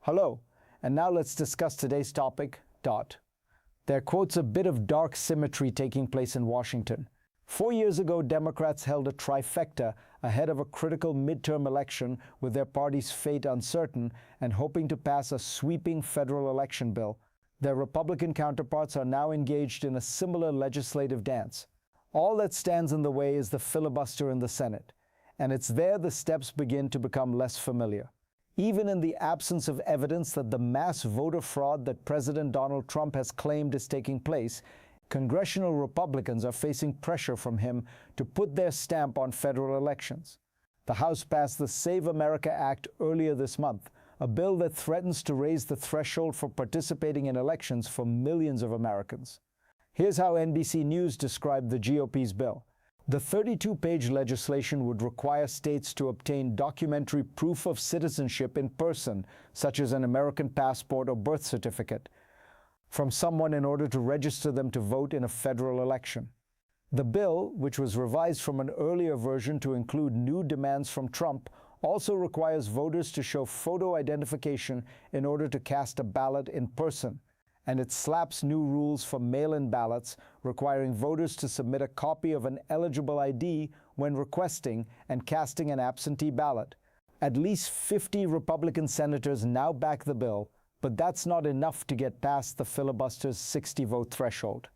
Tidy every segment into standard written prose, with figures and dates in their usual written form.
Hello, and now let's discuss today's topic. There quotes a bit of dark symmetry taking place in Washington. 4 years ago, Democrats held a trifecta ahead of a critical midterm election with their party's fate uncertain and hoping to pass a sweeping federal election bill. Their Republican counterparts are now engaged in a similar legislative dance. All that stands in the way is the filibuster in the Senate, and it's there the steps begin to become less familiar. Even in the absence of evidence that the mass voter fraud that President Donald Trump has claimed is taking place, congressional Republicans are facing pressure from him to put their stamp on federal elections. The House passed the Save America Act earlier this month, a bill that threatens to raise the threshold for participating in elections for millions of Americans. Here's how NBC News described the GOP's bill. The 32-page legislation would require states to obtain documentary proof of citizenship in person, such as an American passport or birth certificate, from someone in order to register them to vote in a federal election. The bill, which was revised from an earlier version to include new demands from Trump, also requires voters to show photo identification in order to cast a ballot in person. And it slaps new rules for mail-in ballots, requiring voters to submit a copy of an eligible ID when requesting and casting an absentee ballot. At least 50 Republican senators now back the bill, but that's not enough to get past the filibuster's 60-vote threshold.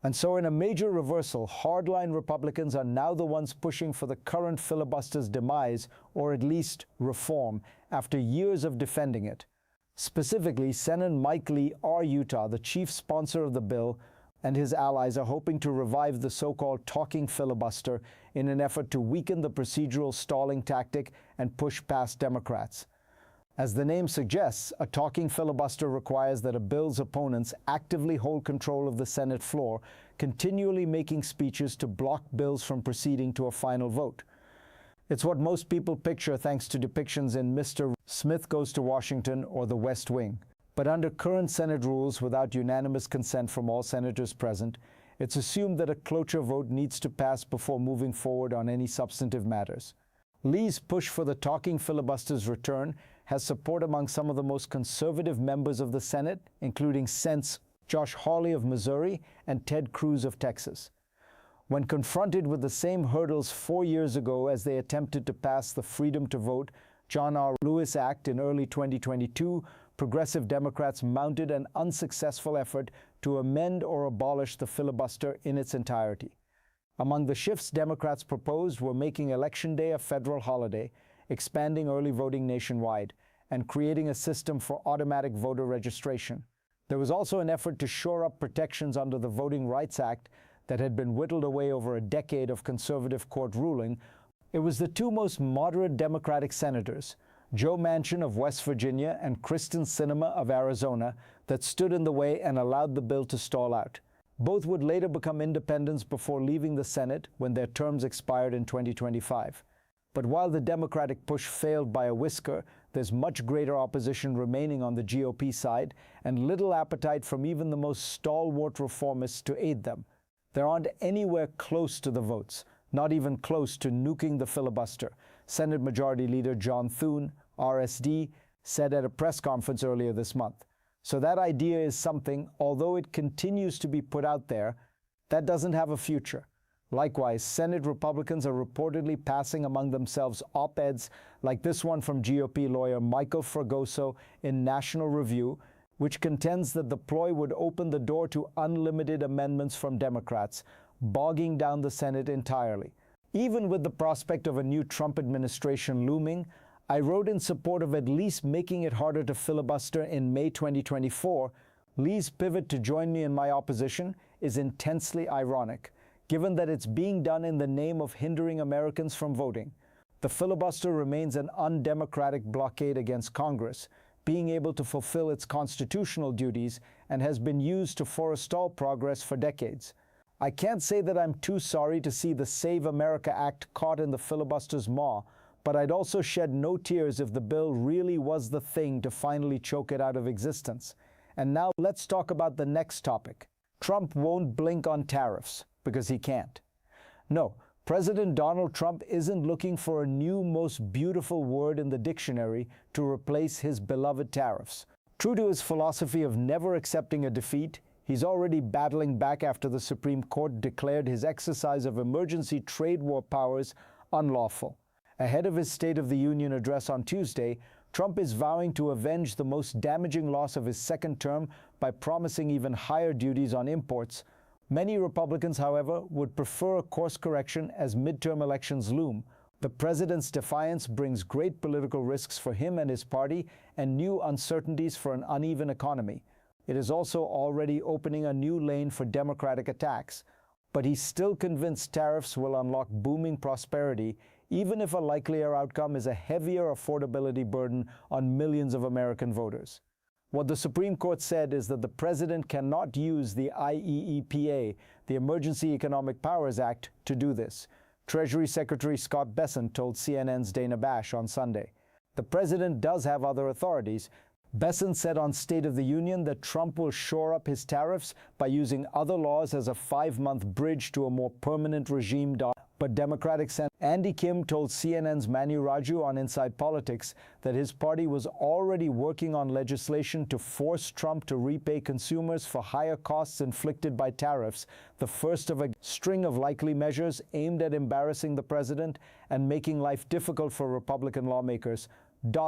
And so in a major reversal, hardline Republicans are now the ones pushing for the current filibuster's demise, or at least reform, after years of defending it. Specifically, Senator Mike Lee, R. Utah, the chief sponsor of the bill, and his allies are hoping to revive the so-called talking filibuster in an effort to weaken the procedural stalling tactic and push past Democrats. As the name suggests, a talking filibuster requires that a bill's opponents actively hold control of the Senate floor, continually making speeches to block bills from proceeding to a final vote. It's what most people picture thanks to depictions in Mr. Smith Goes to Washington or The West Wing. But under current Senate rules, without unanimous consent from all senators present, it's assumed that a cloture vote needs to pass before moving forward on any substantive matters. Lee's push for the talking filibuster's return has support among some of the most conservative members of the Senate, including Senators Josh Hawley of Missouri and Ted Cruz of Texas. When confronted with the same hurdles 4 years ago as they attempted to pass the Freedom to Vote John R. Lewis Act in early 2022, progressive Democrats mounted an unsuccessful effort to amend or abolish the filibuster in its entirety. Among the shifts Democrats proposed were making Election Day a federal holiday, expanding early voting nationwide, and creating a system for automatic voter registration. There was also an effort to shore up protections under the Voting Rights Act that had been whittled away over a decade of conservative court ruling. It was the two most moderate Democratic senators, Joe Manchin of West Virginia and Kyrsten Sinema of Arizona, that stood in the way and allowed the bill to stall out. Both would later become independents before leaving the Senate when their terms expired in 2025. But while the Democratic push failed by a whisker, there's much greater opposition remaining on the GOP side and little appetite from even the most stalwart reformists to aid them. There aren't anywhere close to the votes, not even close to nuking the filibuster, Senate Majority Leader John Thune, RSD, said at a press conference earlier this month. So that idea is something, although it continues to be put out there, that doesn't have a future. Likewise, Senate Republicans are reportedly passing among themselves op-eds like this one from GOP lawyer Michael Fragoso in National Review, which contends that the ploy would open the door to unlimited amendments from Democrats, bogging down the Senate entirely. Even with the prospect of a new Trump administration looming, I wrote in support of at least making it harder to filibuster in May 2024. Lee's pivot to join me in my opposition is intensely ironic, given that it's being done in the name of hindering Americans from voting. The filibuster remains an undemocratic blockade against Congress, being able to fulfill its constitutional duties, and has been used to forestall progress for decades. I can't say that I'm too sorry to see the Save America Act caught in the filibuster's maw, but I'd also shed no tears if the bill really was the thing to finally choke it out of existence. And now let's talk about the next topic. Trump won't blink on tariffs, because he can't. No, President Donald Trump isn't looking for a new most beautiful word in the dictionary to replace his beloved tariffs. True to his philosophy of never accepting a defeat, he's already battling back after the Supreme Court declared his exercise of emergency trade war powers unlawful. Ahead of his State of the Union address on Tuesday, Trump is vowing to avenge the most damaging loss of his second term by promising even higher duties on imports. Many Republicans, however, would prefer a course correction as midterm elections loom. The president's defiance brings great political risks for him and his party and new uncertainties for an uneven economy. It is also already opening a new lane for Democratic attacks. But he's still convinced tariffs will unlock booming prosperity, even if a likelier outcome is a heavier affordability burden on millions of American voters. What the Supreme Court said is that the president cannot use the IEEPA, the Emergency Economic Powers Act, to do this. Treasury Secretary Scott Bessent told CNN's Dana Bash on Sunday. The president does have other authorities. Bessent said on State of the Union that Trump will shore up his tariffs by using other laws as a 5-month bridge to a more permanent regime. But Democratic Senator Andy Kim told CNN's Manu Raju on Inside Politics that his party was already working on legislation to force Trump to repay consumers for higher costs inflicted by tariffs, the first of a string of likely measures aimed at embarrassing the president and making life difficult for Republican lawmakers.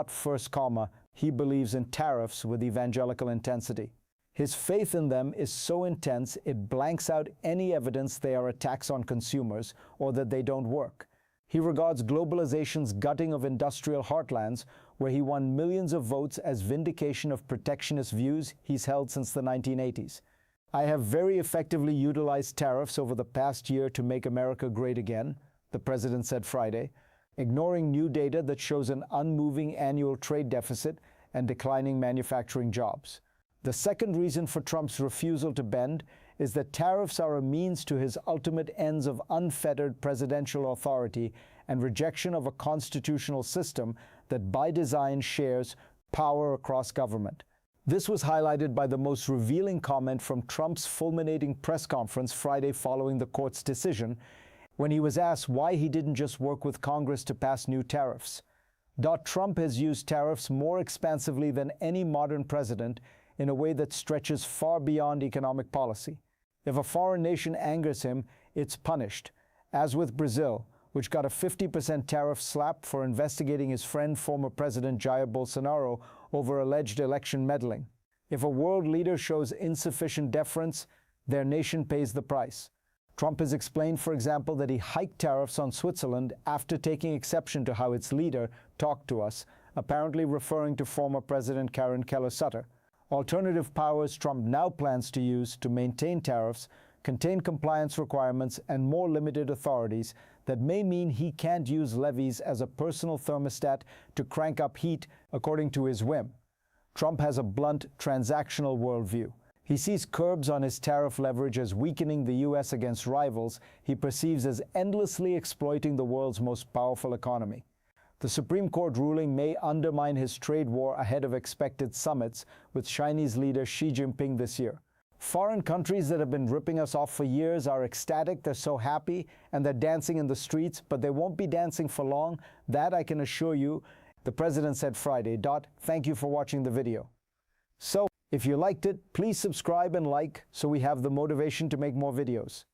First comma, he believes in tariffs with evangelical intensity. His faith in them is so intense it blanks out any evidence they are a tax on consumers or that they don't work. He regards globalization's gutting of industrial heartlands, where he won millions of votes, as vindication of protectionist views he's held since the 1980s. I have very effectively utilized tariffs over the past year to make America great again, the president said Friday, ignoring new data that shows an unmoving annual trade deficit and declining manufacturing jobs. The second reason for Trump's refusal to bend is that tariffs are a means to his ultimate ends of unfettered presidential authority and rejection of a constitutional system that by design shares power across government. This was highlighted by the most revealing comment from Trump's fulminating press conference Friday following the court's decision, when he was asked why he didn't just work with Congress to pass new tariffs. Trump has used tariffs more expansively than any modern president, in a way that stretches far beyond economic policy. If a foreign nation angers him, it's punished, as with Brazil, which got a 50% tariff slap for investigating his friend, former President Jair Bolsonaro, over alleged election meddling. If a world leader shows insufficient deference, their nation pays the price. Trump has explained, for example, that he hiked tariffs on Switzerland after taking exception to how its leader talked to us, apparently referring to former President Karen Keller-Sutter. Alternative powers Trump now plans to use to maintain tariffs contain compliance requirements and more limited authorities that may mean he can't use levies as a personal thermostat to crank up heat according to his whim. Trump has a blunt, transactional worldview. He sees curbs on his tariff leverage as weakening the U.S. against rivals he perceives as endlessly exploiting the world's most powerful economy. The Supreme Court ruling may undermine his trade war ahead of expected summits with Chinese leader Xi Jinping this year. Foreign countries that have been ripping us off for years are ecstatic, they're so happy, and they're dancing in the streets, but they won't be dancing for long. That I can assure you, the president said Friday. Thank you for watching the video. So, if you liked it, please subscribe and like so we have the motivation to make more videos.